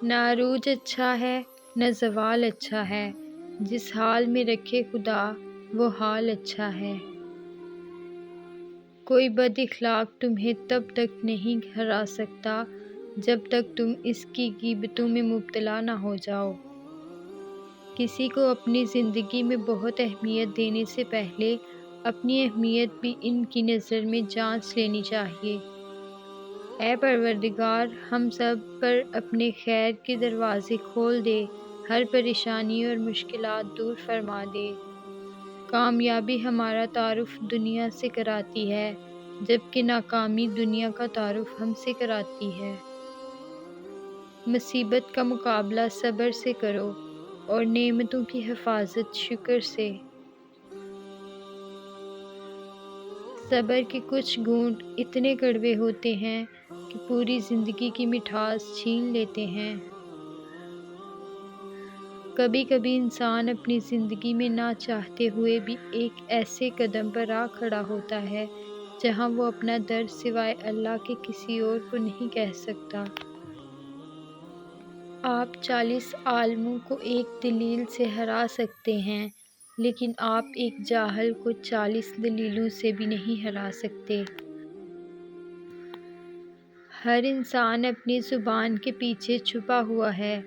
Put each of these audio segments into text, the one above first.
نہ عروج اچھا ہے نہ زوال اچھا ہے، جس حال میں رکھے خدا وہ حال اچھا ہے۔ کوئی بد اخلاق تمہیں تب تک نہیں ہرا سکتا جب تک تم اس کی غیبتوں میں مبتلا نہ ہو جاؤ۔ کسی کو اپنی زندگی میں بہت اہمیت دینے سے پہلے اپنی اہمیت بھی ان کی نظر میں جانچ لینی چاہیے۔ اے پروردگار، ہم سب پر اپنے خیر کے دروازے کھول دے، ہر پریشانی اور مشکلات دور فرما دے۔ کامیابی ہمارا تعارف دنیا سے کراتی ہے، جبکہ ناکامی دنیا کا تعارف ہم سے کراتی ہے۔ مصیبت کا مقابلہ صبر سے کرو اور نعمتوں کی حفاظت شکر سے۔ صبر کے کچھ گھونٹ اتنے کڑوے ہوتے ہیں کہ پوری زندگی کی مٹھاس چھین لیتے ہیں۔ کبھی کبھی انسان اپنی زندگی میں نہ چاہتے ہوئے بھی ایک ایسے قدم پر آ کھڑا ہوتا ہے جہاں وہ اپنا درد سوائے اللہ کے کسی اور کو نہیں کہہ سکتا۔ آپ 40 عالموں کو ایک دلیل سے ہرا سکتے ہیں، لیکن آپ ایک جاہل کو 40 دلیلوں سے بھی نہیں ہرا سکتے۔ ہر انسان اپنی زبان کے پیچھے چھپا ہوا ہے،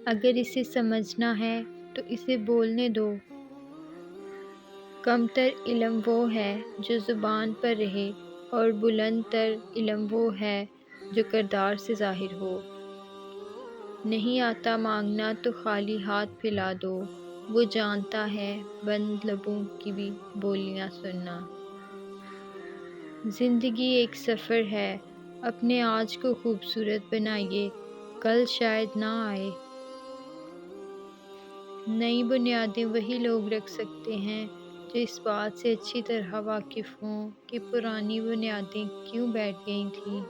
اگر اسے سمجھنا ہے تو اسے بولنے دو۔ کم تر علم وہ ہے جو زبان پر رہے، اور بلند تر علم وہ ہے جو کردار سے ظاہر ہو۔ نہیں آتا مانگنا تو خالی ہاتھ پھیلا دو، وہ جانتا ہے بند لبوں کی بھی بولیاں سننا۔ زندگی ایک سفر ہے، اپنے آج کو خوبصورت بنائیے، کل شاید نہ آئے۔ نئی بنیادیں وہی لوگ رکھ سکتے ہیں جو اس بات سے اچھی طرح واقف ہوں کہ پرانی بنیادیں کیوں بیٹھ گئی تھیں۔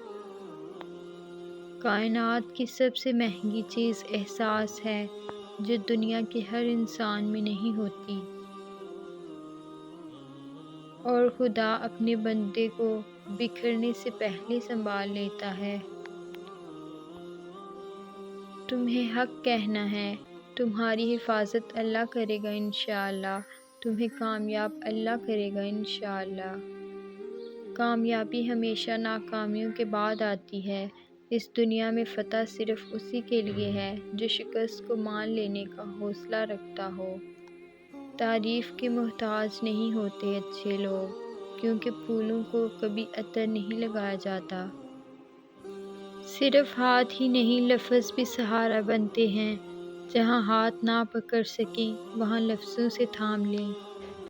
کائنات کی سب سے مہنگی چیز احساس ہے، جو دنیا کے ہر انسان میں نہیں ہوتی، اور خدا اپنے بندے کو بکھرنے سے پہلے سنبھال لیتا ہے۔ تمہیں حق کہنا ہے، تمہاری حفاظت اللہ کرے گا انشاءاللہ، تمہیں کامیاب اللہ کرے گا انشاءاللہ۔ کامیابی ہمیشہ ناکامیوں کے بعد آتی ہے۔ اس دنیا میں فتح صرف اسی کے لیے ہے جو شکست کو مان لینے کا حوصلہ رکھتا ہو۔ تعریف کے محتاج نہیں ہوتے اچھے لوگ، کیونکہ پھولوں کو کبھی عطر نہیں لگایا جاتا۔ صرف ہاتھ ہی نہیں، لفظ بھی سہارا بنتے ہیں۔ جہاں ہاتھ نہ پکڑ سکیں وہاں لفظوں سے تھام لیں۔